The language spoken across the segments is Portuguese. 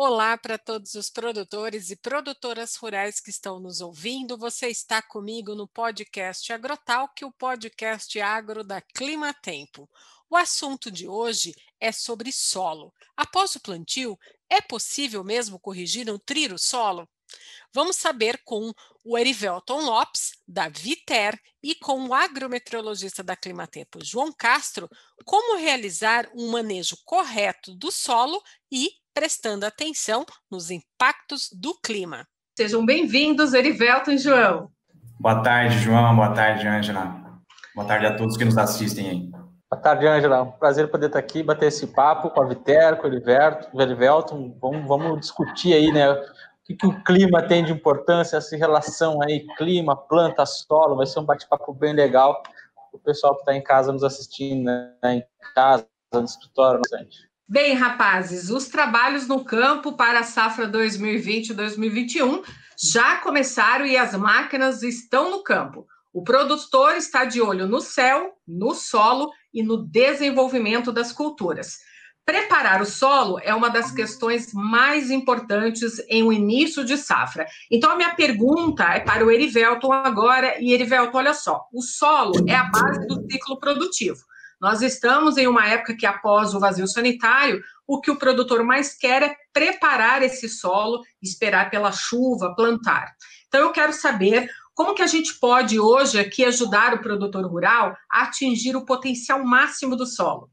Olá para todos os produtores e produtoras rurais que estão nos ouvindo. Você está comigo no podcast Agrotalk, o podcast agro da Climatempo. O assunto de hoje é sobre solo. Após o plantio, é possível mesmo corrigir, nutrir o solo? Vamos saber com o Erivelton Lopes, da Viter, e com o agrometeorologista da Climatempo, João Castro, como realizar um manejo correto do solo e prestando atenção nos impactos do clima. Sejam bem-vindos, Erivelton e João. Boa tarde, João. Boa tarde, Ângela. Boa tarde a todos que nos assistem aí. Boa tarde, Ângela. Prazer poder estar aqui, bater esse papo com a Viter, com o Erivelton. Vamos discutir aí, né? O que o clima tem de importância, essa relação aí, clima, planta, solo. Vai ser um bate-papo bem legal. O pessoal que está em casa nos assistindo, né? Em casa, no escritório, gente. Bem, rapazes, os trabalhos no campo para a safra 2020-2021 já começaram e as máquinas estão no campo. O produtor está de olho no céu, no solo e no desenvolvimento das culturas. Preparar o solo é uma das questões mais importantes em um início de safra. Então, a minha pergunta é para o Erivelton agora. E, Erivelton, olha só, o solo é a base do ciclo produtivo. Nós estamos em uma época que, após o vazio sanitário, o que o produtor mais quer é preparar esse solo, esperar pela chuva, plantar. Então, eu quero saber como que a gente pode hoje aqui ajudar o produtor rural a atingir o potencial máximo do solo.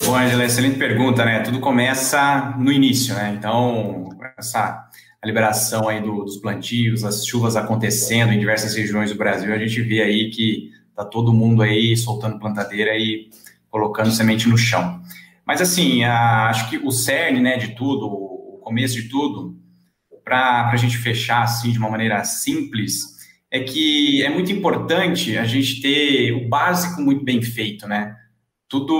Bom, Angela, excelente pergunta, né? Tudo começa no início, né? Então, a liberação aí dos plantios, as chuvas acontecendo em diversas regiões do Brasil, a gente vê aí que tá todo mundo aí soltando plantadeira e colocando semente no chão. Mas, assim, acho que o cerne, né, de tudo, o começo de tudo, para a gente fechar, assim, de uma maneira simples, é que é muito importante a gente ter o básico muito bem feito, né? Tudo,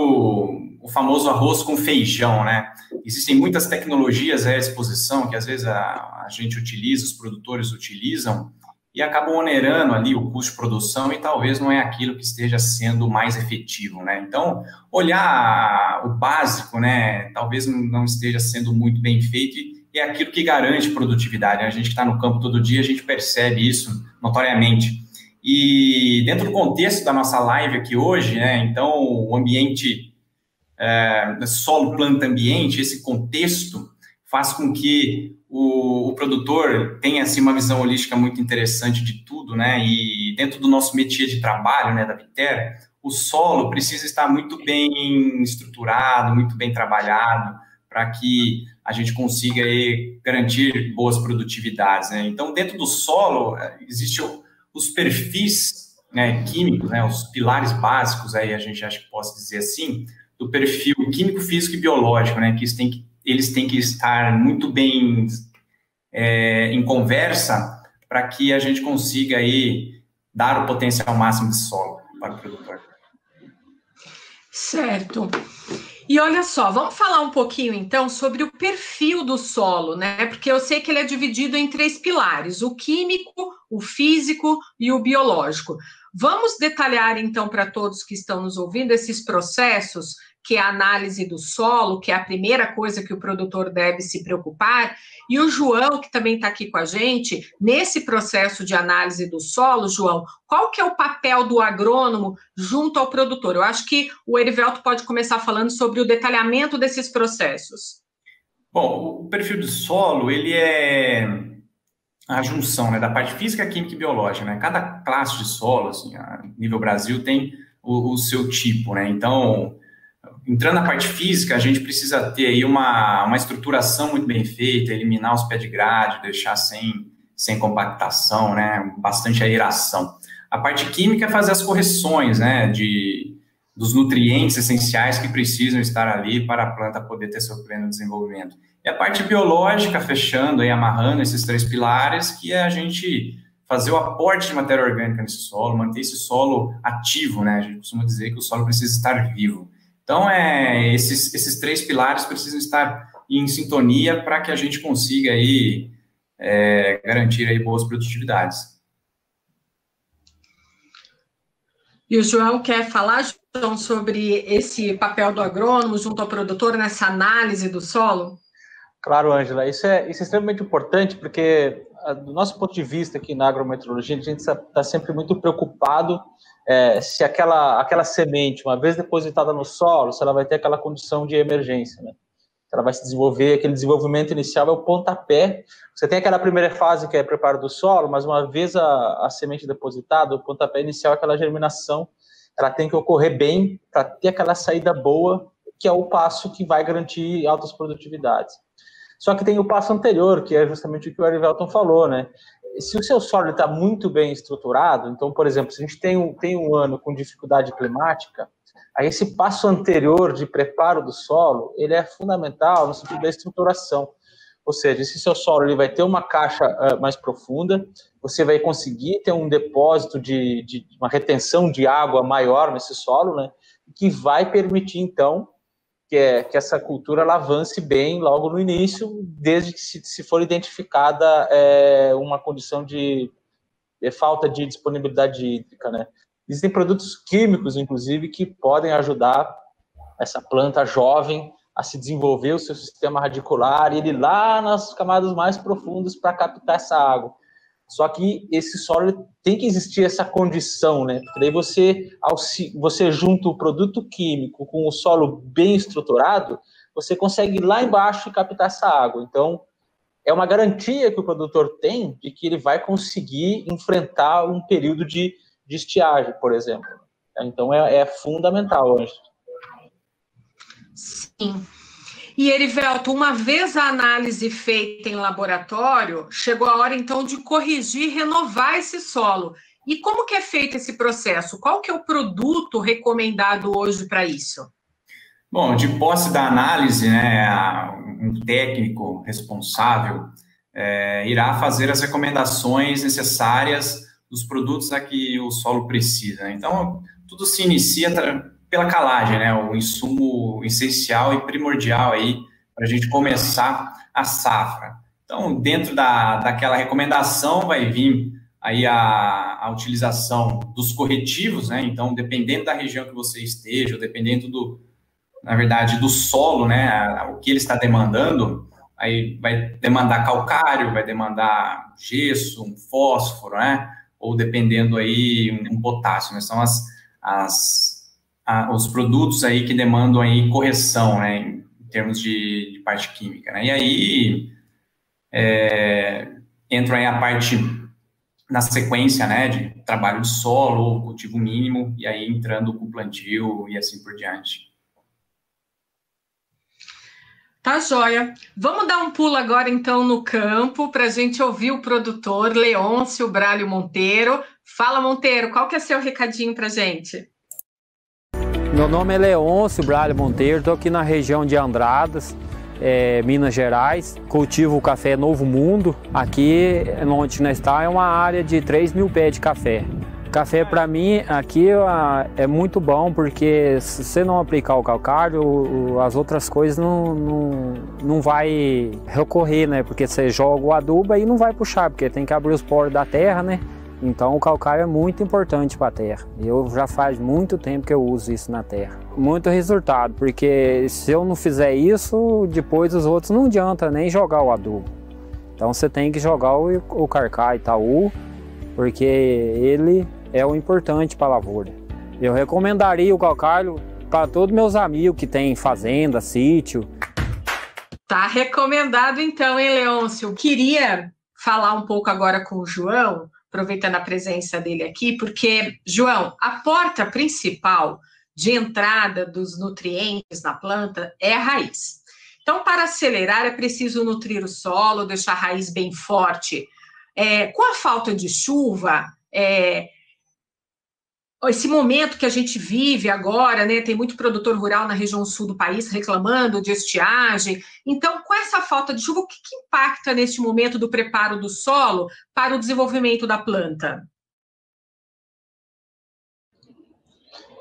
o famoso arroz com feijão, né? Existem muitas tecnologias à disposição que, às vezes, a gente utiliza, os produtores utilizam, e acabam onerando ali o custo de produção e talvez não é aquilo que esteja sendo mais efetivo, né? Então, olhar o básico, né, talvez não esteja sendo muito bem feito e é aquilo que garante produtividade, né? A gente que está no campo todo dia, a gente percebe isso notoriamente. E dentro do contexto da nossa live aqui hoje, né, então o ambiente, solo, planta, ambiente, esse contexto faz com que o produtor tenha assim, uma visão holística muito interessante de tudo, né? E dentro do nosso métier de trabalho, né, da Viter, o solo precisa estar muito bem estruturado, muito bem trabalhado, para que a gente consiga aí, garantir boas produtividades, né? Então, dentro do solo, existem os perfis, né, químicos, né, os pilares básicos, aí a gente acha que posso dizer assim, do perfil químico, físico e biológico, né, que eles têm que estar muito bem em conversa para que a gente consiga aí dar o potencial máximo de solo para o produtor. Certo. E olha só, vamos falar um pouquinho então sobre o perfil do solo, né? Porque eu sei que ele é dividido em 3 pilares: o químico, o físico e o biológico. Vamos detalhar então para todos que estão nos ouvindo esses processos, que é a análise do solo, que é a primeira coisa que o produtor deve se preocupar. E o João, que também está aqui com a gente, nesse processo de análise do solo, João, qual que é o papel do agrônomo junto ao produtor? Eu acho que o Erivelton pode começar falando sobre o detalhamento desses processos. Bom, o perfil do solo, ele é a junção, né, da parte física, química e biológica, né? Cada classe de solo, assim, a nível Brasil, tem o seu tipo, né? Então, entrando na parte física, a gente precisa ter aí uma estruturação muito bem feita, eliminar os pés de grade, deixar sem compactação, né? Bastante aeração. A parte química é fazer as correções, né? Dos nutrientes essenciais que precisam estar ali para a planta poder ter seu pleno desenvolvimento. E a parte biológica, fechando aí, amarrando esses 3 pilares, que é a gente fazer o aporte de matéria orgânica nesse solo, manter esse solo ativo, né? A gente costuma dizer que o solo precisa estar vivo. Então, esses 3 pilares precisam estar em sintonia para que a gente consiga aí, garantir aí boas produtividades. E o João quer falar, João, sobre esse papel do agrônomo junto ao produtor nessa análise do solo? Claro, Ângela, isso é extremamente importante, porque do nosso ponto de vista aqui na agrometeorologia, a gente está sempre muito preocupado se aquela semente, uma vez depositada no solo, se ela vai ter aquela condição de emergência, né? Ela vai se desenvolver, aquele desenvolvimento inicial é o pontapé. Você tem aquela primeira fase que é preparo do solo, mas uma vez a semente depositada, o pontapé inicial é aquela germinação, ela tem que ocorrer bem para ter aquela saída boa, que é o passo que vai garantir altas produtividades. Só que tem o passo anterior, que é justamente o que o Erivelton falou, né? Se o seu solo está muito bem estruturado, então, por exemplo, se a gente tem um ano com dificuldade climática, aí esse passo anterior de preparo do solo, ele é fundamental no sentido da estruturação. Ou seja, esse seu solo ele vai ter uma caixa mais profunda, você vai conseguir ter um depósito de uma retenção de água maior nesse solo, né? Que vai permitir, então, que essa cultura ela avance bem logo no início, desde que se for identificada uma condição de falta de disponibilidade hídrica, né? Existem produtos químicos, inclusive, que podem ajudar essa planta jovem a se desenvolver o seu sistema radicular e ele lá nas camadas mais profundas para captar essa água. Só que esse solo tem que existir essa condição, né? Porque daí você junta o produto químico com o solo bem estruturado, você consegue ir lá embaixo e captar essa água. Então, é uma garantia que o produtor tem de que ele vai conseguir enfrentar um período de estiagem, por exemplo. Então, é fundamental, Ângela. Sim. E, Erivelton, uma vez a análise feita em laboratório, chegou a hora, então, de corrigir e renovar esse solo. E como que é feito esse processo? Qual que é o produto recomendado hoje para isso? Bom, de posse da análise, né, um técnico responsável irá fazer as recomendações necessárias dos produtos a que o solo precisa. Então, tudo se inicia pela calagem, né, o insumo essencial e primordial aí para a gente começar a safra. Então, dentro daquela recomendação vai vir aí a utilização dos corretivos, né, então, dependendo da região que você esteja, dependendo na verdade, do solo, né, o que ele está demandando, aí vai demandar calcário, vai demandar gesso, um fósforo, né, ou dependendo aí um potássio, né, são os produtos aí que demandam aí correção, né, em termos de parte química, né, e aí entra aí a parte na sequência, né, de trabalho de solo, cultivo mínimo, e aí entrando com o plantio e assim por diante. Tá joia. Vamos dar um pulo agora, então, no campo, para a gente ouvir o produtor Leôncio Braulio Monteiro. Fala, Monteiro, qual que é seu recadinho para a gente? Meu nome é Leôncio Braulio Monteiro, estou aqui na região de Andradas, Minas Gerais. Cultivo o café Novo Mundo. Aqui, onde nós estamos, é uma área de 3.000 pés de café. Café para mim aqui é muito bom, porque se você não aplicar o calcário, as outras coisas não vai recorrer, né? Porque você joga o adubo e não vai puxar, porque tem que abrir os poros da terra, né? Então o calcário é muito importante para a terra. Eu já faz muito tempo que eu uso isso na terra. Muito resultado, porque se eu não fizer isso, depois os outros não adianta nem jogar o adubo. Então você tem que jogar o Carcá Itaú, porque ele é o importante para a lavoura. Eu recomendaria o calcário para todos meus amigos que têm fazenda, sítio. Tá recomendado então, hein, Leôncio? Queria falar um pouco agora com o João, aproveitando a presença dele aqui, porque, João, a porta principal de entrada dos nutrientes na planta é a raiz. Então, para acelerar, é preciso nutrir o solo, deixar a raiz bem forte. Com a falta de chuva, esse momento que a gente vive agora, né, tem muito produtor rural na região sul do país reclamando de estiagem. Então, com essa falta de chuva, o que impacta neste momento do preparo do solo para o desenvolvimento da planta?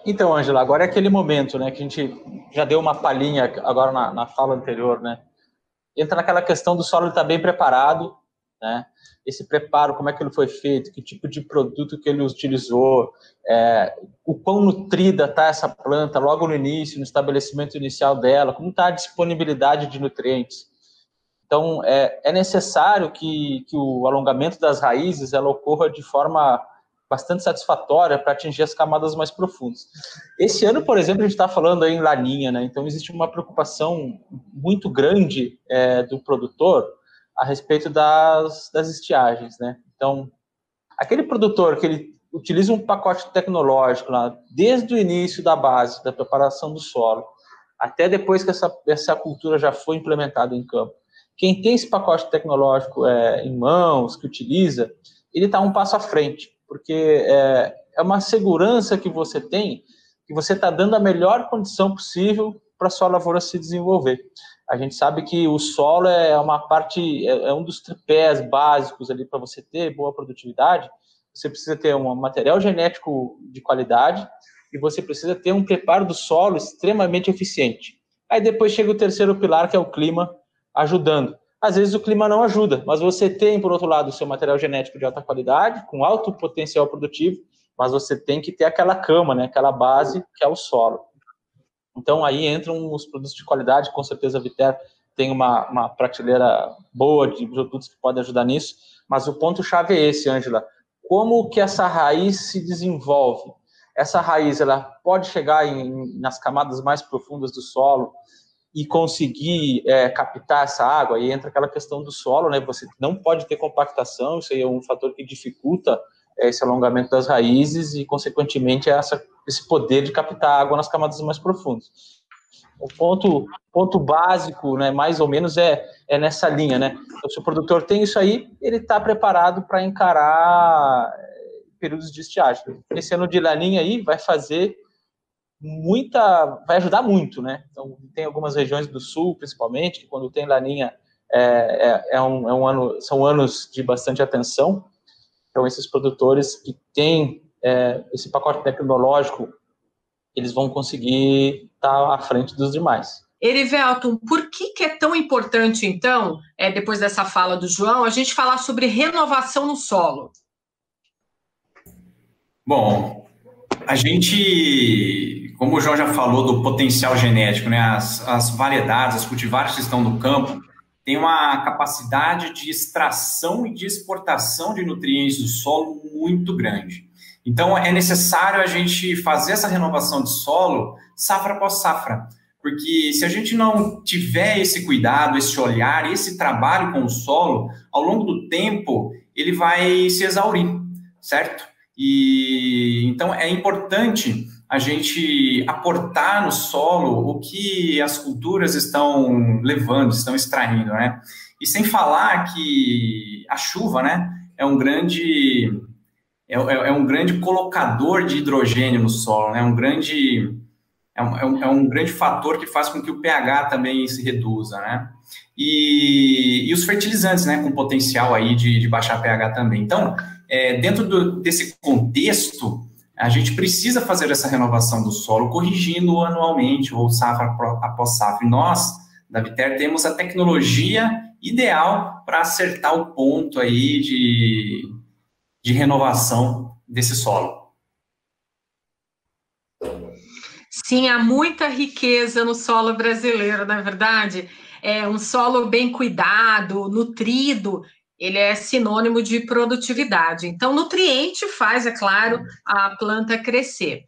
Então, Ângela, agora é aquele momento, né, que a gente já deu uma palhinha agora na fala anterior, né? Entra naquela questão do solo estar bem preparado, né? Esse preparo, como é que ele foi feito, que tipo de produto que ele utilizou, o quão nutrida está essa planta logo no início, no estabelecimento inicial dela, como está a disponibilidade de nutrientes. Então, é necessário que o alongamento das raízes ela ocorra de forma bastante satisfatória para atingir as camadas mais profundas. Esse ano, por exemplo, a gente está falando aí em laninha, né? Então, existe uma preocupação muito grande do produtor a respeito das estiagens, né? Então, aquele produtor que ele utiliza um pacote tecnológico lá, desde o início da base, da preparação do solo, até depois que essa cultura já foi implementada em campo. Quem tem esse pacote tecnológico em mãos, que utiliza, ele está um passo à frente, porque é uma segurança que você tem, que você está dando a melhor condição possível para a sua lavoura se desenvolver. A gente sabe que o solo é uma parte, é um dos tripés básicos ali para você ter boa produtividade. Você precisa ter um material genético de qualidade e você precisa ter um preparo do solo extremamente eficiente. Aí depois chega o terceiro pilar, que é o clima, ajudando. Às vezes o clima não ajuda, mas você tem, por outro lado, o seu material genético de alta qualidade, com alto potencial produtivo, mas você tem que ter aquela cama, né, aquela base, que é o solo. Então, aí entram os produtos de qualidade, com certeza a Viter tem uma prateleira boa de produtos que podem ajudar nisso, mas o ponto-chave é esse, Ângela. Como que essa raiz se desenvolve? Essa raiz ela pode chegar nas camadas mais profundas do solo e conseguir captar essa água, aí entra aquela questão do solo, né? Você não pode ter compactação, isso aí é um fator que dificulta esse alongamento das raízes e, consequentemente, esse poder de captar água nas camadas mais profundas. O ponto básico, né, mais ou menos, é nessa linha, né? Então, se o produtor tem isso aí, ele está preparado para encarar períodos de estiagem. Esse ano de laninha aí vai ajudar muito, né? Então, tem algumas regiões do sul, principalmente, que quando tem laninha são anos de bastante atenção. Então, esses produtores que têm esse pacote tecnológico, eles vão conseguir estar à frente dos demais. Erivelton, por que é tão importante, então, depois dessa fala do João, a gente falar sobre renovação no solo? Bom, a gente, como o João já falou do potencial genético, né, as variedades, as cultivares que estão no campo, têm uma capacidade de extração e de exportação de nutrientes do solo muito grande. Então, é necessário a gente fazer essa renovação de solo safra após safra, porque se a gente não tiver esse cuidado, esse olhar, esse trabalho com o solo, ao longo do tempo, ele vai se exaurir, certo? E então é importante a gente aportar no solo o que as culturas estão levando, estão extraindo, né? E sem falar que a chuva, né, é um grande colocador de hidrogênio no solo, né? É um grande fator que faz com que o pH também se reduza, né? E os fertilizantes, né, com potencial aí de baixar pH também. Então, dentro desse contexto, a gente precisa fazer essa renovação do solo, corrigindo anualmente, ou safra após safra. E nós, da Viter, temos a tecnologia ideal para acertar o ponto aí de renovação desse solo. Sim, há muita riqueza no solo brasileiro, não é verdade? Um solo bem cuidado, nutrido, ele é sinônimo de produtividade. Então, nutriente faz, é claro, a planta crescer.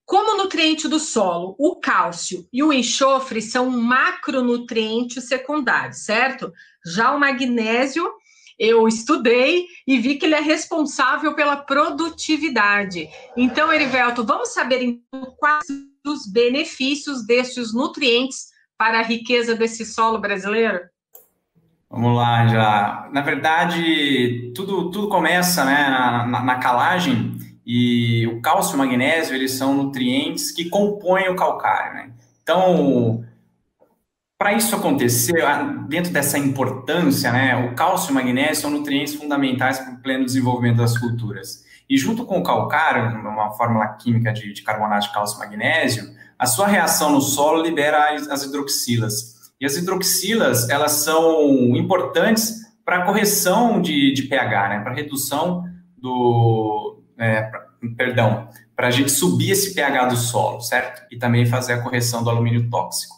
Como nutriente do solo, o cálcio e o enxofre são macronutrientes secundários, certo? Já o magnésio, eu estudei e vi que ele é responsável pela produtividade. Então, Erivelton, vamos saber então, quais os benefícios destes nutrientes para a riqueza desse solo brasileiro? Vamos lá, já. Na verdade, tudo começa, né, na calagem, e o cálcio e o magnésio, eles são nutrientes que compõem o calcário, né? Então, para isso acontecer, dentro dessa importância, né, o cálcio e o magnésio são nutrientes fundamentais para o pleno desenvolvimento das culturas. E junto com o calcário, uma fórmula química de carbonato de cálcio e magnésio, a sua reação no solo libera as hidroxilas. E as hidroxilas, elas são importantes para a correção de pH, né, para a redução para a gente subir esse pH do solo, certo? E também fazer a correção do alumínio tóxico.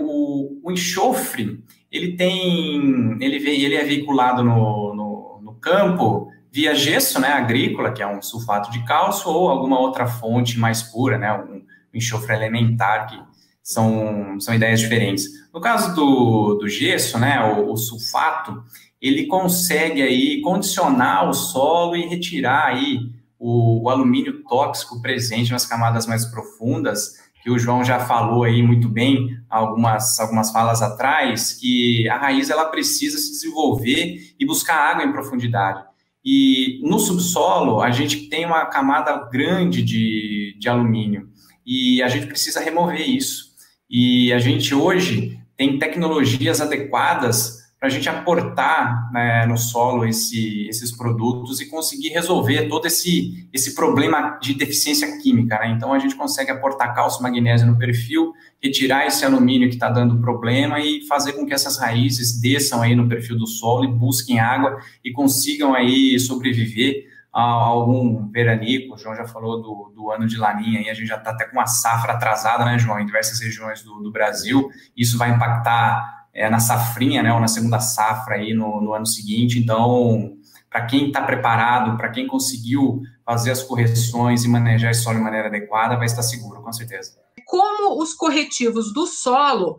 O enxofre, ele é veiculado no campo via gesso, né, agrícola, que é um sulfato de cálcio, ou alguma outra fonte mais pura, né, um enxofre elementar, que são ideias diferentes. No caso do gesso, né, o sulfato, ele consegue aí condicionar o solo e retirar aí o alumínio tóxico presente nas camadas mais profundas, que o João já falou aí muito bem, algumas falas atrás, que a raiz ela precisa se desenvolver e buscar água em profundidade. E no subsolo, a gente tem uma camada grande de alumínio, e a gente precisa remover isso. E a gente hoje tem tecnologias adequadas para a gente aportar, né, no solo esses produtos e conseguir resolver todo esse problema de deficiência química, né? Então, a gente consegue aportar cálcio, magnésio no perfil, retirar esse alumínio que está dando problema e fazer com que essas raízes desçam aí no perfil do solo e busquem água e consigam aí sobreviver a algum veranico. O João já falou do ano de laninha, aí a gente já está até com uma safra atrasada, né, João, em diversas regiões do Brasil. Isso vai impactar na safrinha, né, ou na segunda safra aí no ano seguinte. Então, para quem está preparado, para quem conseguiu fazer as correções e manejar esse solo de maneira adequada, vai estar seguro, com certeza. Como os corretivos do solo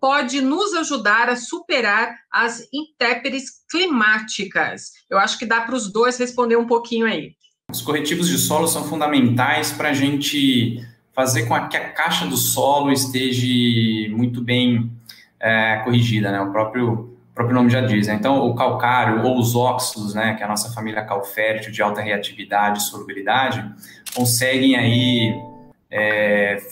pode nos ajudar a superar as intempéries climáticas? Eu acho que dá para os dois responder um pouquinho aí. Os corretivos de solo são fundamentais para a gente fazer com que a caixa do solo esteja muito bem corrigida, né? O próprio nome já diz, né? Então, o calcário ou os óxidos, né, que é a nossa família calfértil de alta reatividade e solubilidade, conseguem aí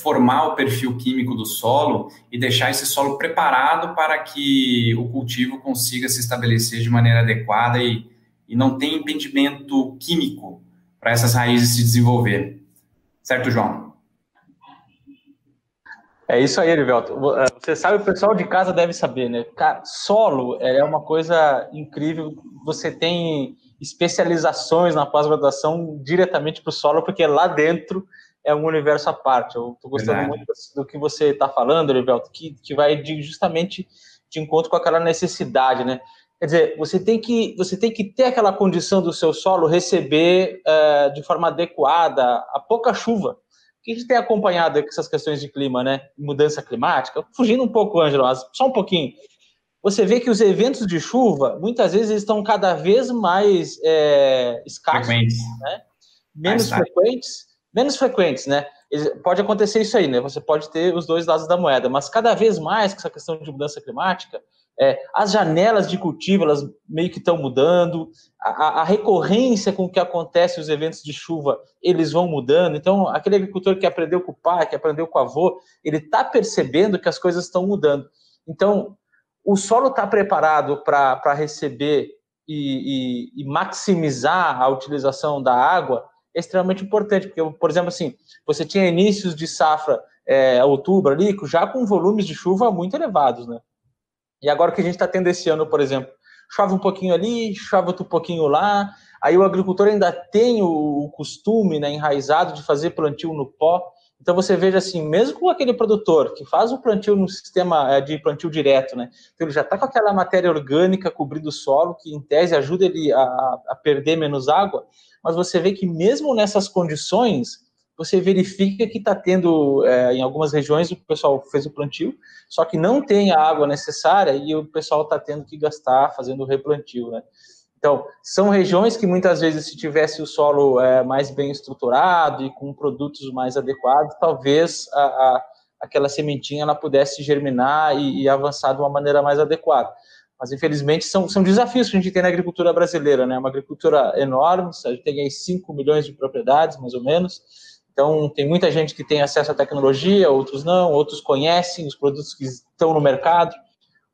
formar o perfil químico do solo e deixar esse solo preparado para que o cultivo consiga se estabelecer de maneira adequada e não tenha impedimento químico para essas raízes se desenvolver. Certo, João? É isso aí, Erivelto. Você sabe, o pessoal de casa deve saber, né? Cara, solo é uma coisa incrível. Você tem especializações na pós-graduação diretamente para o solo, porque lá dentro é um universo à parte. Eu estou gostando muito do que você está falando, Erivelto, que vai justamente de encontro com aquela necessidade, né? Quer dizer, você tem que ter aquela condição do seu solo receber de forma adequada a pouca chuva. Que a gente tem acompanhado com essas questões de clima, né? Mudança climática. Fugindo um pouco, Ângelo, mas só um pouquinho. Você vê que os eventos de chuva, muitas vezes, estão cada vez mais escassos, né? Menos frequentes, né? Pode acontecer isso aí, né? Você pode ter os dois lados da moeda, mas cada vez mais com essa questão de mudança climática, as janelas de cultivo, elas meio que estão mudando, a recorrência com que acontece os eventos de chuva, eles vão mudando. Então, aquele agricultor que aprendeu com o pai, que aprendeu com o avô, ele está percebendo que as coisas estão mudando. Então, o solo está preparado para receber e maximizar a utilização da água é extremamente importante, porque, por exemplo, assim, você tinha inícios de safra, outubro ali, já com volumes de chuva muito elevados, né? E agora o que a gente está tendo esse ano, por exemplo, chove um pouquinho ali, chove outro pouquinho lá, aí o agricultor ainda tem o costume, né, enraizado de fazer plantio no pó. Então você veja assim, mesmo com aquele produtor que faz o plantio no sistema de plantio direto, né, então ele já está com aquela matéria orgânica cobrindo o solo, que em tese ajuda ele a perder menos água, mas você vê que mesmo nessas condições, você verifica que está tendo, em algumas regiões, o pessoal fez o plantio, só que não tem a água necessária e o pessoal está tendo que gastar fazendo o replantio, né? Então, são regiões que muitas vezes, se tivesse o solo mais bem estruturado e com produtos mais adequados, talvez aquela sementinha ela pudesse germinar e avançar de uma maneira mais adequada. Mas, infelizmente, são desafios que a gente tem na agricultura brasileira, né? Uma agricultura enorme, a gente tem aí 5 milhões de propriedades, mais ou menos. Então, tem muita gente que tem acesso à tecnologia, outros não, outros conhecem os produtos que estão no mercado,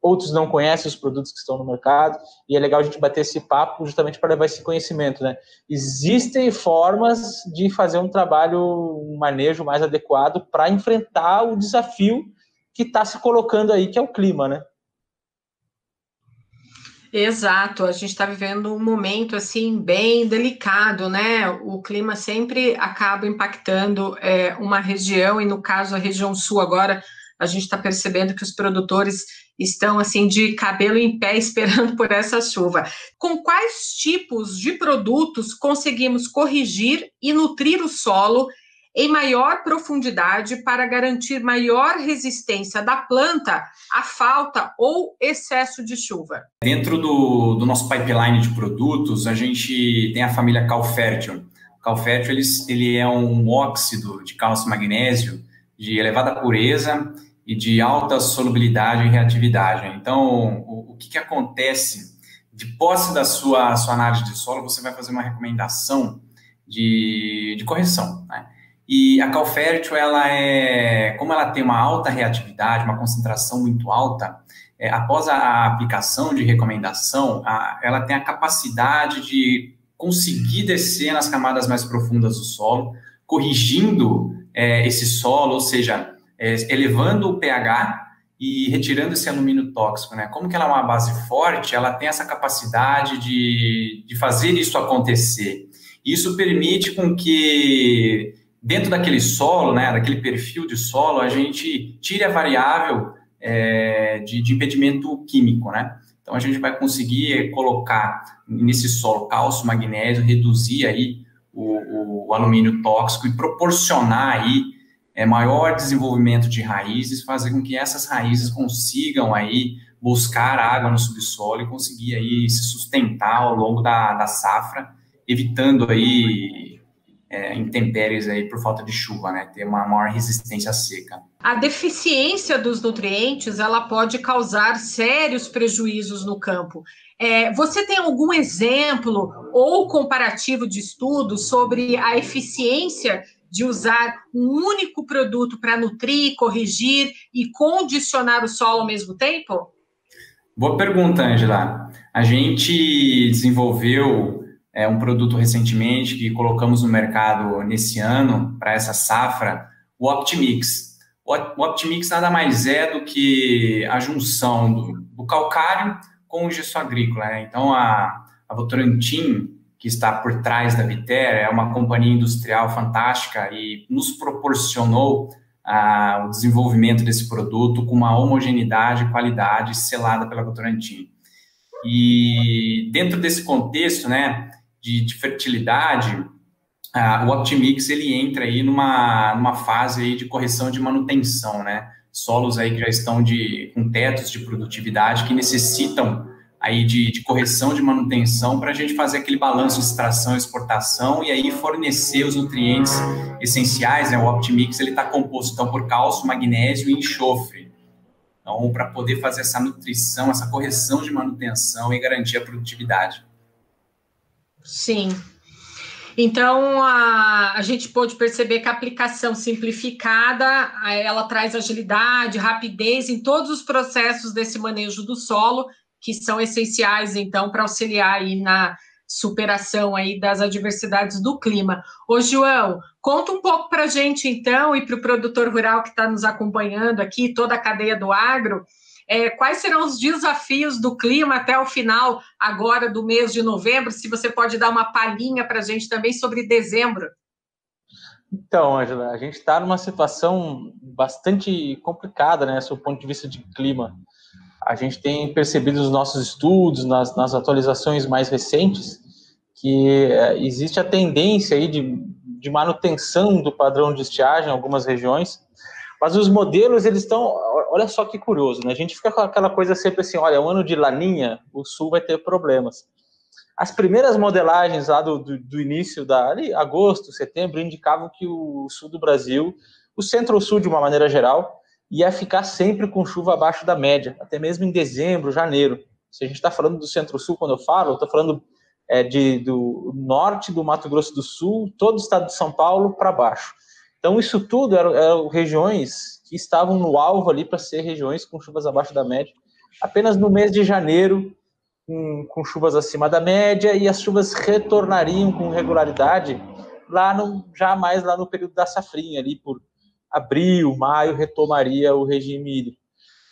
outros não conhecem os produtos que estão no mercado, e é legal a gente bater esse papo justamente para levar esse conhecimento, né? Existem formas de fazer um trabalho, um manejo mais adequado para enfrentar o desafio que está se colocando aí, que é o clima, né? Exato, a gente está vivendo um momento assim bem delicado, né? O clima sempre acaba impactando uma região, e no caso a região sul agora a gente está percebendo que os produtores estão assim de cabelo em pé esperando por essa chuva. Com quais tipos de produtos conseguimos corrigir e nutrir o solo em maior profundidade para garantir maior resistência da planta à falta ou excesso de chuva? Dentro do nosso pipeline de produtos, a gente tem a família Calfértil. O Calfértil ele é um óxido de cálcio e magnésio de elevada pureza e de alta solubilidade e reatividade. Então, o que acontece? De posse da sua análise de solo, você vai fazer uma recomendação de correção, né? E a Calfértil, como ela tem uma alta reatividade, uma concentração muito alta, após a aplicação de recomendação, ela tem a capacidade de conseguir descer nas camadas mais profundas do solo, corrigindo esse solo, ou seja, elevando o pH e retirando esse alumínio tóxico, né? Como que ela é uma base forte, ela tem essa capacidade de fazer isso acontecer. Isso permite com que dentro daquele solo, né, daquele perfil de solo, a gente tire a variável de impedimento químico, né? Então, a gente vai conseguir colocar nesse solo cálcio, magnésio, reduzir aí o alumínio tóxico e proporcionar aí maior desenvolvimento de raízes, fazer com que essas raízes consigam aí buscar água no subsolo e conseguir aí se sustentar ao longo da safra, evitando aí intempéries aí por falta de chuva, né? Ter uma maior resistência à seca. A deficiência dos nutrientes, ela pode causar sérios prejuízos no campo. Você tem algum exemplo ou comparativo de estudo sobre a eficiência de usar um único produto para nutrir, corrigir e condicionar o solo ao mesmo tempo? Boa pergunta, Angela. A gente desenvolveu um produto recentemente que colocamos no mercado nesse ano, para essa safra, o Optimix. O Optimix nada mais é do que a junção do calcário com o gesso agrícola, né? Então, a Votorantim, que está por trás da Viter, é uma companhia industrial fantástica e nos proporcionou o desenvolvimento desse produto com uma homogeneidade e qualidade selada pela Votorantim. E dentro desse contexto, né, de fertilidade, o Optimix ele entra aí numa fase aí de correção de manutenção, né? Solos aí que já estão com tetos de produtividade que necessitam aí de correção de manutenção para a gente fazer aquele balanço de extração e exportação e aí fornecer os nutrientes essenciais, né? O Optimix ele está composto então por cálcio, magnésio e enxofre. Então, para poder fazer essa nutrição, essa correção de manutenção e garantir a produtividade. Sim. Então, a gente pôde perceber que a aplicação simplificada, ela traz agilidade, rapidez em todos os processos desse manejo do solo, que são essenciais, então, para auxiliar aí na superação aí das adversidades do clima. Ô, João, conta um pouco para a gente, então, e para o produtor rural que está nos acompanhando aqui, toda a cadeia do agro, quais serão os desafios do clima até o final agora do mês de novembro? Se você pode dar uma palhinha para a gente também sobre dezembro. Então, Ângela, a gente está numa situação bastante complicada, né, do ponto de vista de clima. A gente tem percebido nos nossos estudos, nas atualizações mais recentes, que existe a tendência aí de manutenção do padrão de estiagem em algumas regiões, mas os modelos, eles estão... Olha só que curioso, né? A gente fica com aquela coisa sempre assim, olha, um ano de laninha, o sul vai ter problemas. As primeiras modelagens lá do início, ali, agosto, setembro, indicavam que o sul do Brasil, o centro-sul de uma maneira geral, ia ficar sempre com chuva abaixo da média, até mesmo em dezembro, janeiro. Se a gente está falando do centro-sul, quando eu falo, eu estou falando do norte do Mato Grosso do Sul, todo o estado de São Paulo para baixo. Então, isso tudo eram regiões que estavam no alvo ali para ser regiões com chuvas abaixo da média. Apenas no mês de janeiro, com chuvas acima da média, e as chuvas retornariam com regularidade já mais lá no período da safrinha, ali por abril, maio, retomaria o regime hídrico.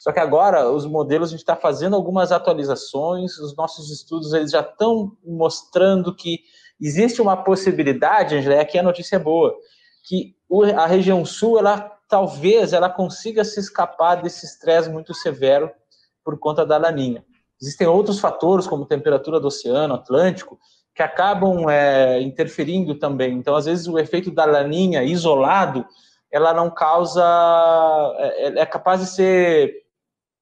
Só que agora, os modelos, a gente está fazendo algumas atualizações, os nossos estudos eles já estão mostrando que existe uma possibilidade, Angela, aqui a notícia é boa, que a região sul, talvez ela consiga se escapar desse estresse muito severo por conta da Laninha. Existem outros fatores, como temperatura do Oceano Atlântico, que acabam interferindo também. Então, às vezes, o efeito da Laninha isolado, ela não causa... é capaz de ser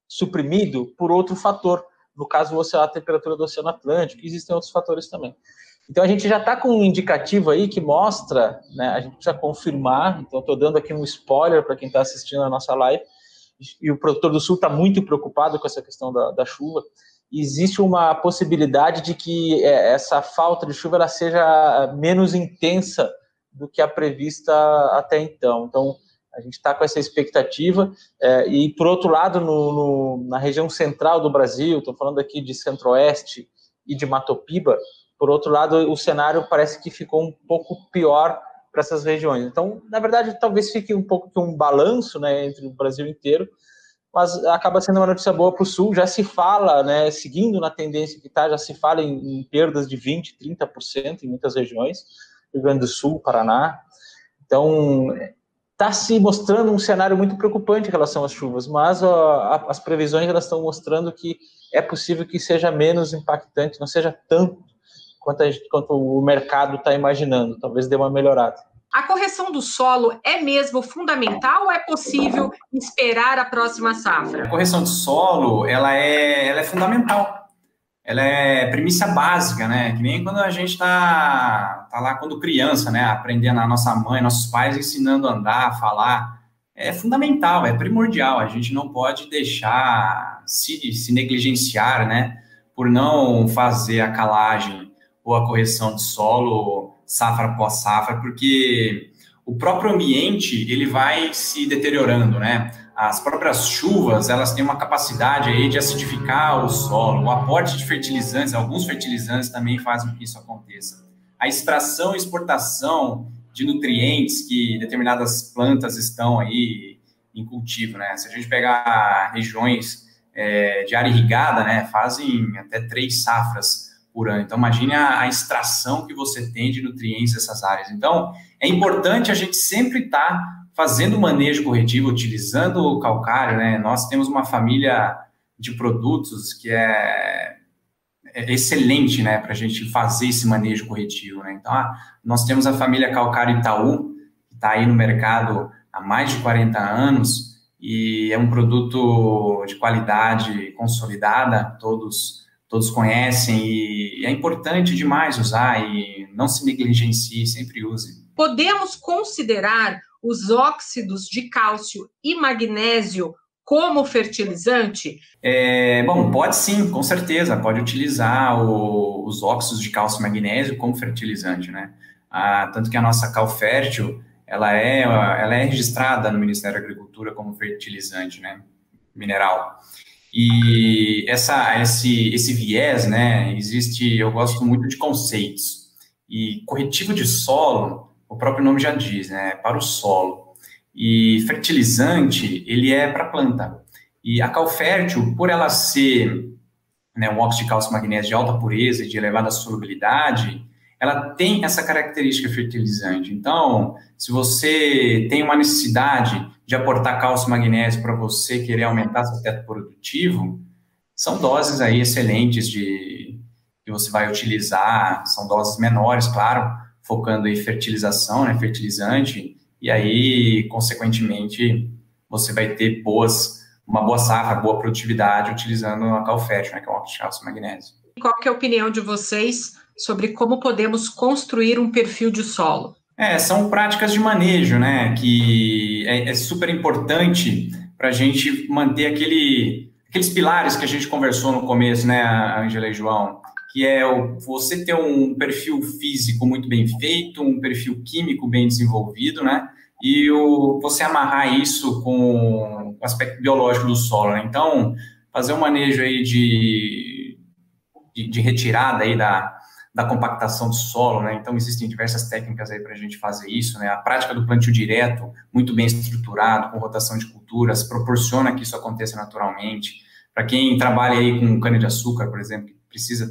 suprimido por outro fator. No caso, a temperatura do Oceano Atlântico, existem outros fatores também. Então, a gente já está com um indicativo aí que mostra, né, a gente precisa confirmar, então estou dando aqui um spoiler para quem está assistindo a nossa live, e o produtor do Sul está muito preocupado com essa questão da chuva. Existe uma possibilidade de que essa falta de chuva ela seja menos intensa do que a prevista até então. Então, a gente está com essa expectativa. E, por outro lado, na região central do Brasil, estou falando aqui de Centro-Oeste e de Matopiba, por outro lado, o cenário parece que ficou um pouco pior para essas regiões. Então, na verdade, talvez fique um pouco que um balanço, né, entre o Brasil inteiro, mas acaba sendo uma notícia boa para o Sul. Já se fala, né, seguindo na tendência que está, já se fala em perdas de 20%, 30% em muitas regiões, Rio Grande do Sul, Paraná. Então, está se mostrando um cenário muito preocupante em relação às chuvas, mas as previsões elas estão mostrando que é possível que seja menos impactante, não seja tanto quanto o mercado está imaginando, talvez dê uma melhorada. A correção do solo é mesmo fundamental ou é possível esperar a próxima safra? A correção do solo, ela é fundamental. Ela é premissa básica, né? Que nem quando a gente tá lá quando criança, né? Aprendendo a nossa mãe, nossos pais ensinando a andar, a falar. É fundamental, é primordial. A gente não pode deixar se negligenciar, né? Por não fazer a calagem ou a correção do solo safra após safra, porque o próprio ambiente ele vai se deteriorando, né? As próprias chuvas, elas têm uma capacidade aí de acidificar o solo, o aporte de fertilizantes, alguns fertilizantes também fazem com que isso aconteça. A extração e exportação de nutrientes que determinadas plantas estão aí em cultivo, né? Se a gente pegar regiões de área irrigada, né, fazem até 3 safras por ano. Então, imagine a extração que você tem de nutrientes dessas áreas. Então, é importante a gente sempre estar fazendo manejo corretivo, utilizando o calcário, né? Nós temos uma família de produtos que é excelente, né, para a gente fazer esse manejo corretivo, né? Então, nós temos a família Calcário Itaú, que está aí no mercado há mais de 40 anos, e é um produto de qualidade consolidada, todos conhecem, e é importante demais usar, e não se negligencie, sempre use. Podemos considerar os óxidos de cálcio e magnésio como fertilizante? Bom, pode sim, com certeza, pode utilizar os óxidos de cálcio e magnésio como fertilizante, né? Tanto que a nossa Calfértil, ela é registrada no Ministério da Agricultura como fertilizante, né, mineral. E esse viés, né, eu gosto muito de conceitos. E corretivo de solo, o próprio nome já diz, né, para o solo. E fertilizante, ele é para a planta. E a Calfértil, por ela ser, né, um óxido de cálcio e magnésio de alta pureza e de elevada solubilidade, ela tem essa característica fertilizante. Então, se você tem uma necessidade de aportar cálcio e magnésio para você querer aumentar seu teto produtivo, são doses aí excelentes que você vai utilizar, são doses menores, claro, focando em fertilização, né, fertilizante, e aí, consequentemente, você vai ter uma boa safra, boa produtividade utilizando a Calfértil, né, que é o óxido de cálcio e magnésio. Qual que é a opinião de vocês sobre como podemos construir um perfil de solo? São práticas de manejo, né, que é super importante para a gente manter aqueles pilares que a gente conversou no começo, né, Ângela e João, que é você ter um perfil físico muito bem feito, um perfil químico bem desenvolvido, né, e você amarrar isso com o aspecto biológico do solo, né? Então, fazer um manejo aí de retirada aí da compactação do solo, né? Então, existem diversas técnicas aí para a gente fazer isso, né? A prática do plantio direto, muito bem estruturado, com rotação de culturas, proporciona que isso aconteça naturalmente. Para quem trabalha aí com cana-de-açúcar, por exemplo, que precisa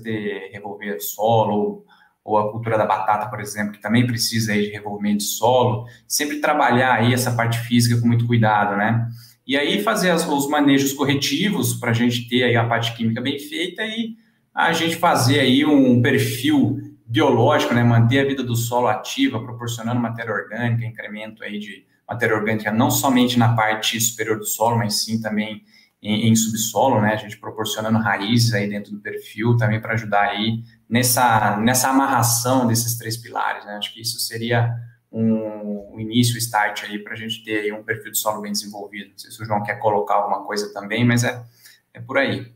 revolver solo, ou a cultura da batata, por exemplo, que também precisa aí de revolvimento de solo, sempre trabalhar aí essa parte física com muito cuidado, né? E aí fazer os manejos corretivos para a gente ter aí a parte química bem feita e a gente fazer aí um perfil biológico, né? Manter a vida do solo ativa, proporcionando matéria orgânica, incremento aí de matéria orgânica não somente na parte superior do solo, mas sim também em subsolo, né? A gente proporcionando raízes aí dentro do perfil também para ajudar aí nessa amarração desses 3 pilares, né? Acho que isso seria um início, start aí para a gente ter aí um perfil de solo bem desenvolvido. Não sei se o João quer colocar alguma coisa também, mas é por aí.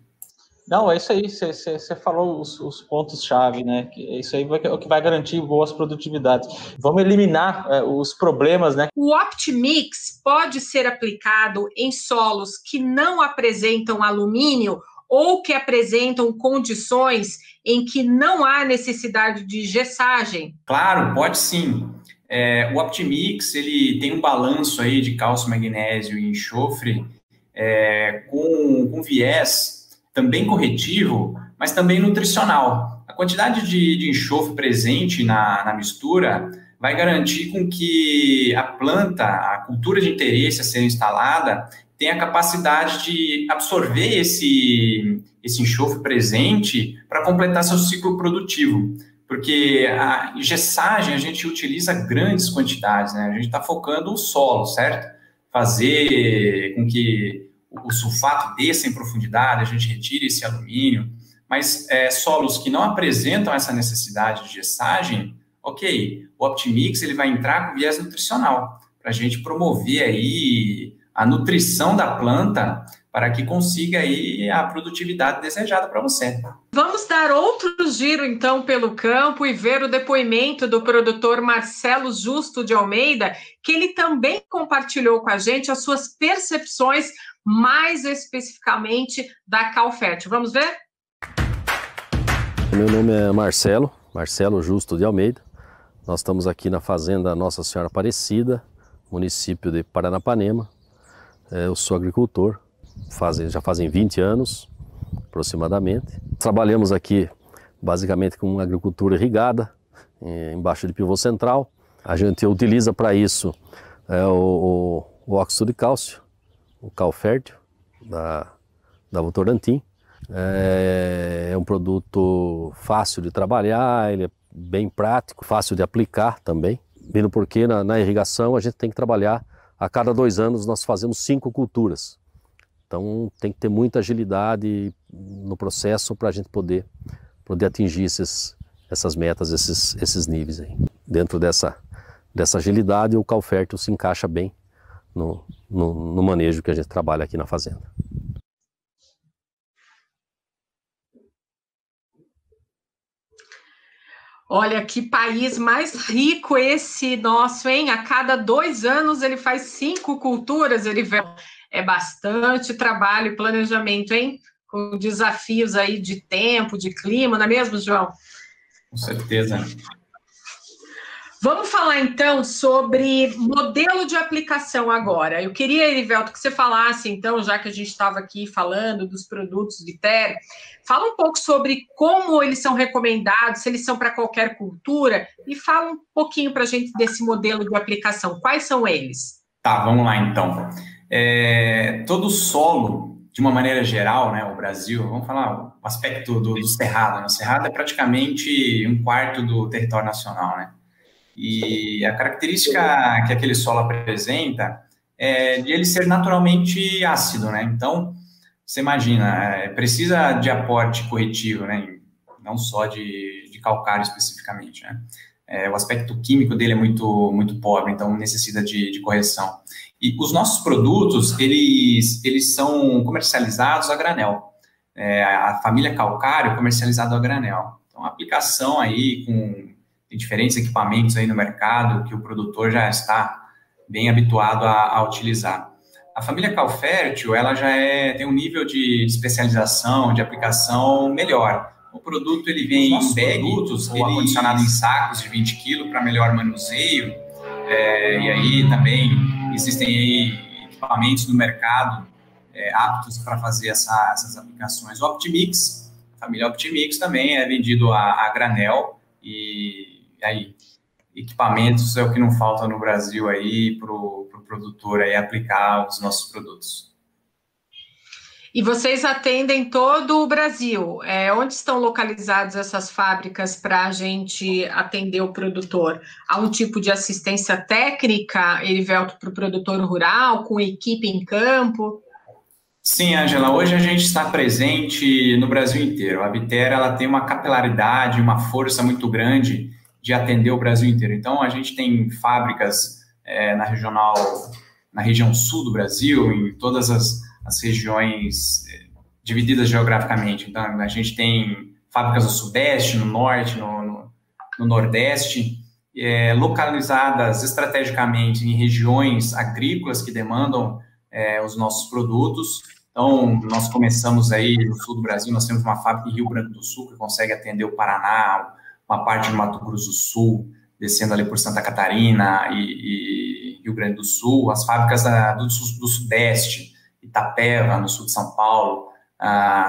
Não, é isso aí, você falou os pontos-chave, né? Isso aí é o que vai garantir boas produtividades. Vamos eliminar os problemas, né? O OptiMix pode ser aplicado em solos que não apresentam alumínio ou que apresentam condições em que não há necessidade de gessagem? Claro, pode sim. O OptiMix, ele tem um balanço aí de cálcio, magnésio e enxofre com viés também corretivo, mas também nutricional. A quantidade de enxofre presente na mistura vai garantir com que a planta, a cultura de interesse a ser instalada, tenha a capacidade de absorver esse enxofre presente para completar seu ciclo produtivo. Porque a gessagem a gente utiliza grandes quantidades, né? A gente está focando o solo, certo? Fazer com que o sulfato desça em profundidade, a gente retire esse alumínio, mas solos que não apresentam essa necessidade de gessagem, ok, o OptiMix ele vai entrar com viés nutricional, para a gente promover aí a nutrição da planta para que consiga aí a produtividade desejada para você. Vamos dar outro giro, então, pelo campo e ver o depoimento do produtor Marcelo Justo de Almeida, que ele também compartilhou com a gente as suas percepções, mais especificamente da Calfértil. Vamos ver? Meu nome é Marcelo Justo de Almeida. Nós estamos aqui na fazenda Nossa Senhora Aparecida, município de Paranapanema. Eu sou agricultor, já fazem 20 anos aproximadamente. Trabalhamos aqui basicamente com agricultura irrigada, embaixo de pivô central. A gente utiliza para isso o óxido de cálcio, o Calfértil, da Votorantim. É um produto fácil de trabalhar, ele é bem prático, fácil de aplicar também. Mesmo porque na irrigação a gente tem que trabalhar, a cada 2 anos nós fazemos 5 culturas. Então tem que ter muita agilidade no processo para a gente poder atingir essas metas, esses níveis aí. Dentro dessa agilidade, o Calfértil se encaixa bem no manejo que a gente trabalha aqui na fazenda. Olha, que país mais rico esse nosso, hein? A cada 2 anos ele faz 5 culturas, ele vê. É bastante trabalho e planejamento, hein? Com desafios aí de tempo, de clima, não é mesmo, João? Com certeza. Vamos falar, então, sobre modelo de aplicação agora. Eu queria, Erivelto, que você falasse, então, já que a gente estava aqui falando dos produtos Viterra, fala um pouco sobre como eles são recomendados, se eles são para qualquer cultura, e fala um pouquinho para a gente desse modelo de aplicação. Quais são eles? Tá, vamos lá, então. Todo solo, de uma maneira geral, né, o Brasil, vamos falar o aspecto do Cerrado, né? O Cerrado é praticamente 1/4 do território nacional, né? E a característica que aquele solo apresenta é de ele ser naturalmente ácido, né? Então, você imagina, precisa de aporte corretivo, né? Não só de calcário especificamente, né? O aspecto químico dele é muito, muito pobre, então necessita de correção. E os nossos produtos, eles são comercializados a granel. A família calcário comercializada a granel. Então, a aplicação aí tem diferentes equipamentos aí no mercado que o produtor já está bem habituado a utilizar. A família Calfértil, ela já tem um nível de especialização, de aplicação melhor. O produto, ele vem em bag, ou acondicionado em sacos de 20 kg para melhor manuseio. E aí também existem aí equipamentos no mercado aptos para fazer essas aplicações. O OptiMix, a família OptiMix também é vendido a granel, e aí equipamentos é o que não falta no Brasil aí para o produtor aí aplicar os nossos produtos. E vocês atendem todo o Brasil. Onde estão localizadas essas fábricas para a gente atender o produtor? Há um tipo de assistência técnica, Erivelto, para o produtor rural, com equipe em campo? Sim, Ângela, hoje a gente está presente no Brasil inteiro. A Viterra, ela tem uma capilaridade, uma força muito grande de atender o Brasil inteiro. Então, a gente tem fábricas na região sul do Brasil, em todas as regiões divididas geograficamente. Então, a gente tem fábricas no Sudeste, no Norte, no Nordeste, localizadas estrategicamente em regiões agrícolas que demandam os nossos produtos. Então, nós começamos aí no sul do Brasil, nós temos uma fábrica em Rio Branco do Sul que consegue atender o Paraná, uma parte do Mato Grosso do Sul, descendo ali por Santa Catarina e Rio Grande do Sul, as fábricas do Sudeste, Itapeva, no sul de São Paulo,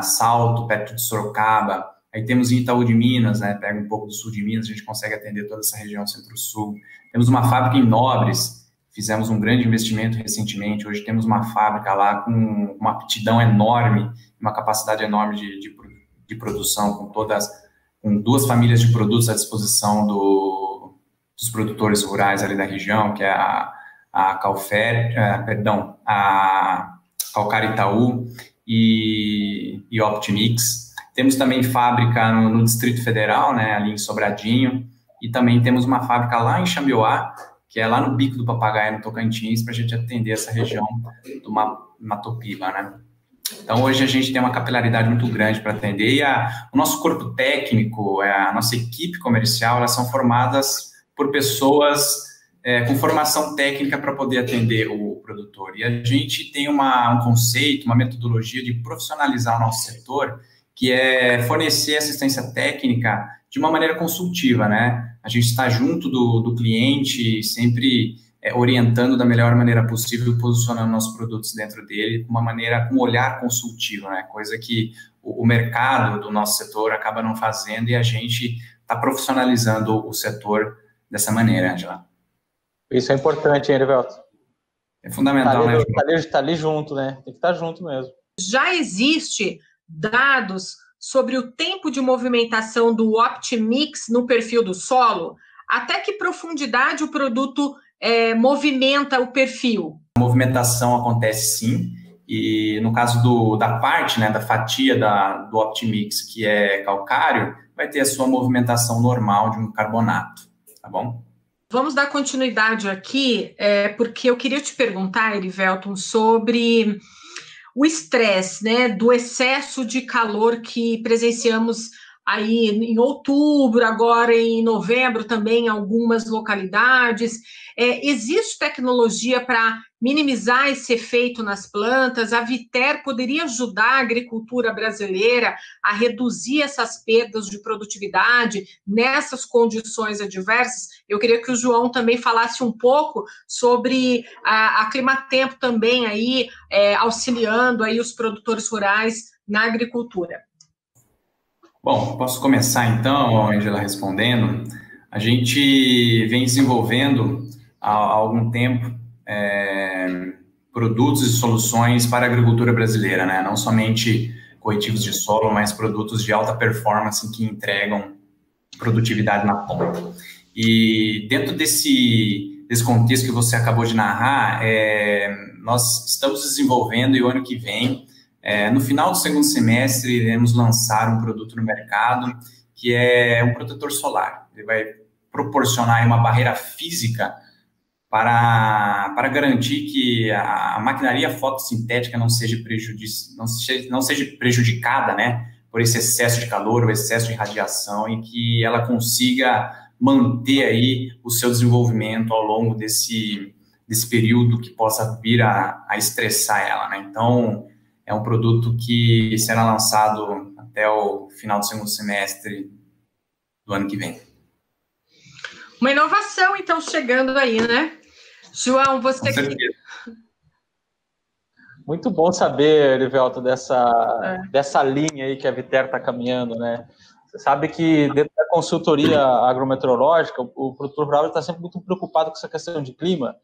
Salto, perto de Sorocaba. Aí temos em Itaú de Minas, né, pega um pouco do sul de Minas, a gente consegue atender toda essa região centro-sul. Temos uma fábrica em Nobres, fizemos um grande investimento recentemente, hoje temos uma fábrica lá com uma aptidão enorme, uma capacidade enorme de produção, com 2 famílias de produtos à disposição dos produtores rurais ali da região, que é a Calcário Itaú e Optimix. Temos também fábrica no Distrito Federal, né, ali em Sobradinho, e também temos uma fábrica lá em Xambioá, que é lá no Bico do Papagaio, no Tocantins, para a gente atender essa região do Mato Piba, né? Então, hoje a gente tem uma capilaridade muito grande para atender, e o nosso corpo técnico, a nossa equipe comercial, elas são formadas por pessoas com formação técnica para poder atender o produtor. E a gente tem um conceito, uma metodologia de profissionalizar o nosso setor, que é fornecer assistência técnica de uma maneira consultiva, né? A gente está junto do cliente, sempre orientando da melhor maneira possível, posicionando nossos produtos dentro dele, com um olhar consultivo, né? Coisa que o mercado do nosso setor acaba não fazendo, e a gente está profissionalizando o setor dessa maneira, Angela. Isso é importante, hein, Erivelto? É fundamental, né? Tá ali junto, né? Tem que estar junto mesmo. Já existe dados sobre o tempo de movimentação do Optimix no perfil do solo? Até que profundidade o produto movimenta o perfil? A movimentação acontece sim, e no caso da parte, né, da fatia do Optimix, que é calcário, vai ter a sua movimentação normal de um carbonato, tá bom? Vamos dar continuidade aqui, porque eu queria te perguntar, Erivelton, sobre o estresse, né, do excesso de calor que presenciamos aí em outubro, agora em novembro também em algumas localidades. Existe tecnologia para minimizar esse efeito nas plantas? A Viterra poderia ajudar a agricultura brasileira a reduzir essas perdas de produtividade nessas condições adversas? Eu queria que o João também falasse um pouco sobre a Climatempo também aí, auxiliando aí os produtores rurais na agricultura. Bom, posso começar então, Angela, respondendo. A gente vem desenvolvendo há algum tempo produtos e soluções para a agricultura brasileira, né? Não somente corretivos de solo, mas produtos de alta performance que entregam produtividade na ponta. E dentro desse contexto que você acabou de narrar, nós estamos desenvolvendo, e o ano que vem, no final do segundo semestre, iremos lançar um produto no mercado que é um protetor solar. Ele vai proporcionar uma barreira física para garantir que a maquinaria fotossintética não seja prejudicada, né, por esse excesso de calor, o excesso de radiação, e que ela consiga manter aí o seu desenvolvimento ao longo desse período que possa vir a estressar ela, né? Então, é um produto que será lançado até o final do segundo semestre do ano que vem. Uma inovação, então, chegando aí, né? João, você... Muito bom saber, Erivelto, dessa linha aí que a Viterra está caminhando, né? Você sabe que dentro da consultoria agrometeorológica, o produtor rural está sempre muito preocupado com essa questão de clima,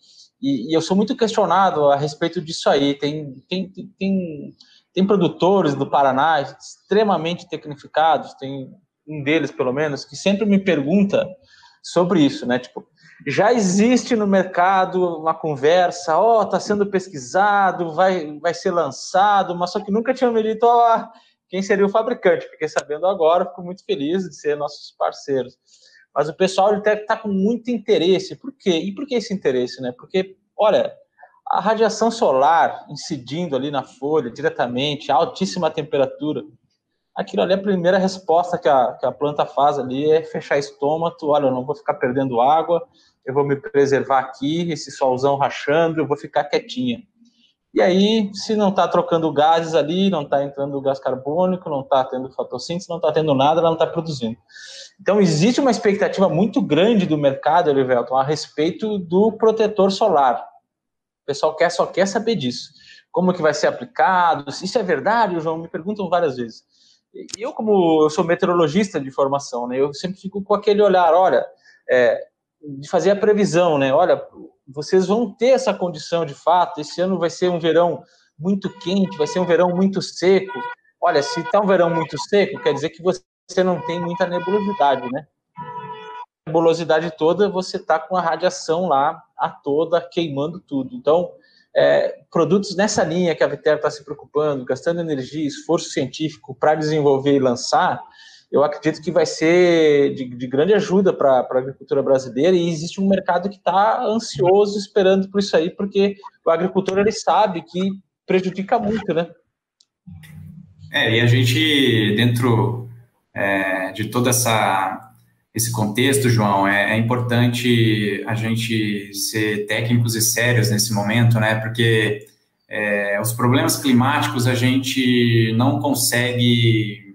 e eu sou muito questionado a respeito disso aí. Tem produtores do Paraná extremamente tecnificados, tem um deles, pelo menos, que sempre me pergunta sobre isso, né? Tipo, já existe no mercado uma conversa, está sendo pesquisado, vai ser lançado, mas só que nunca tinha me dito quem seria o fabricante. Fiquei sabendo agora, fico muito feliz de ser nossos parceiros. Mas o pessoal está com muito interesse. Por quê? E por que esse interesse, né? Porque, olha, a radiação solar incidindo ali na folha diretamente, a altíssima temperatura, aquilo ali, a primeira resposta que a planta faz ali é fechar estômago. Olha, eu não vou ficar perdendo água, eu vou me preservar aqui, esse solzão rachando, eu vou ficar quietinha. E aí, se não está trocando gases ali, não está entrando gás carbônico, não está tendo fotossíntese, não está tendo nada, ela não está produzindo. Então, existe uma expectativa muito grande do mercado, Elivelton, a respeito do protetor solar. O pessoal só quer saber disso. Como que vai ser aplicado? Isso é verdade, João? Me perguntam várias vezes. E eu, como eu sou meteorologista de formação, né, eu sempre fico com aquele olhar, olha, de fazer a previsão, né? Olha, vocês vão ter essa condição de fato. Esse ano vai ser um verão muito quente, vai ser um verão muito seco. Olha, se está um verão muito seco, quer dizer que você não tem muita nebulosidade, né? A nebulosidade toda, você está com a radiação lá a toda, queimando tudo. Então, produtos nessa linha que a Viterra está se preocupando, gastando energia, esforço científico para desenvolver e lançar, eu acredito que vai ser de grande ajuda para a agricultura brasileira, e existe um mercado que está ansioso esperando por isso aí, porque o agricultor ele sabe que prejudica muito, né? E a gente, dentro de todo esse contexto, João, é importante a gente ser técnicos e sérios nesse momento, né? Porque os problemas climáticos a gente não consegue...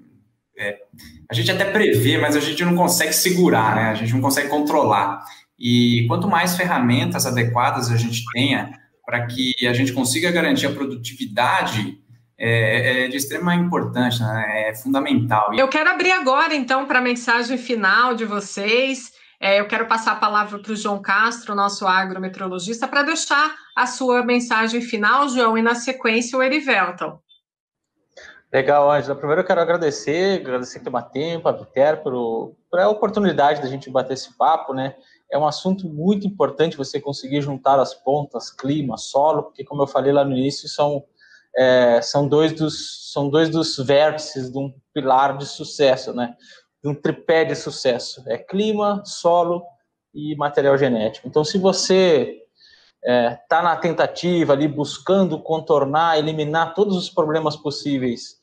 a gente até prevê, mas a gente não consegue segurar, né? A gente não consegue controlar. E quanto mais ferramentas adequadas a gente tenha para que a gente consiga garantir a produtividade, de extrema importância, né? É fundamental. Eu quero abrir agora, então, para a mensagem final de vocês. Eu quero passar a palavra para o João Castro, nosso agrometeorologista, para deixar a sua mensagem final, João, e na sequência o Erivelton. Legal, Ângela. Primeiro eu quero agradecer que tomar tempo, a Viterra, por a oportunidade da gente bater esse papo, né? É um assunto muito importante você conseguir juntar as pontas, clima, solo, porque, como eu falei lá no início, são dois dos vértices de um pilar de sucesso, né? De um tripé de sucesso. É clima, solo e material genético. Então, se você está na tentativa ali, buscando contornar, eliminar todos os problemas possíveis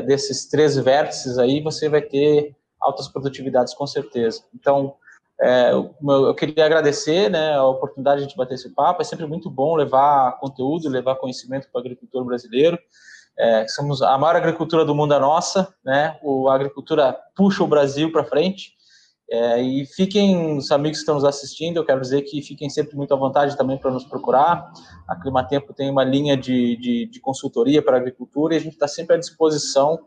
desses 3 vértices aí, você vai ter altas produtividades, com certeza. Então, eu queria agradecer, né, a oportunidade de a gente bater esse papo. É sempre muito bom levar conteúdo, levar conhecimento para o agricultor brasileiro. Somos a maior agricultura do mundo, a nossa, né? A agricultura puxa o Brasil para frente. E fiquem, os amigos que estão nos assistindo, eu quero dizer que fiquem sempre muito à vontade também para nos procurar. A Climatempo tem uma linha de consultoria para a agricultura, e a gente está sempre à disposição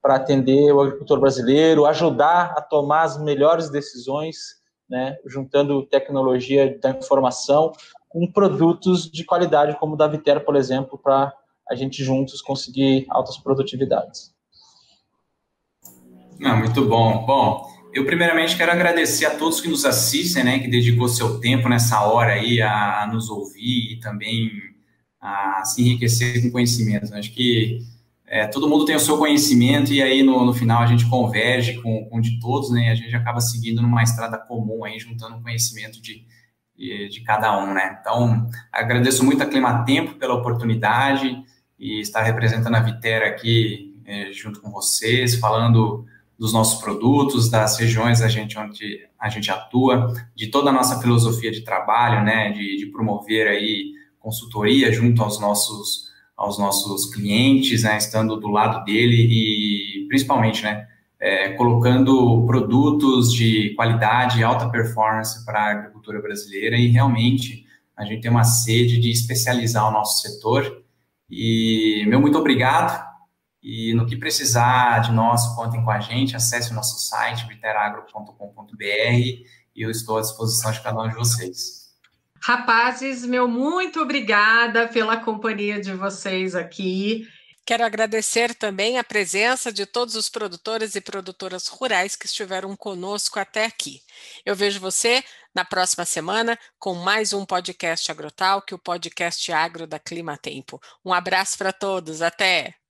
para atender o agricultor brasileiro, ajudar a tomar as melhores decisões, né, juntando tecnologia da informação com produtos de qualidade, como o da Viterra, por exemplo, para a gente juntos conseguir altas produtividades. Muito bom. Bom, eu primeiramente quero agradecer a todos que nos assistem, né, que dedicou seu tempo nessa hora aí a nos ouvir e também a se enriquecer com conhecimento. Acho que todo mundo tem o seu conhecimento, e aí no final a gente converge com o de todos, né, e a gente acaba seguindo numa estrada comum aí, juntando o conhecimento de cada um, né. Então, agradeço muito a Climatempo pela oportunidade e estar representando a Viterra aqui junto com vocês, falando dos nossos produtos, das regiões onde a gente atua, de toda a nossa filosofia de trabalho, né, de promover aí consultoria junto aos nossos clientes, né, estando do lado dele e, principalmente, né, colocando produtos de qualidade e alta performance para a agricultura brasileira. E, realmente, a gente tem uma sede de especializar o nosso setor. E, muito obrigado. E no que precisar de nós, contem com a gente, acesse o nosso site, viteragro.com.br, e eu estou à disposição de cada um de vocês. Rapazes, muito obrigada pela companhia de vocês aqui. Quero agradecer também a presença de todos os produtores e produtoras rurais que estiveram conosco até aqui. Eu vejo você na próxima semana com mais um podcast Agrotalk, o podcast Agro da Climatempo. Um abraço para todos, até!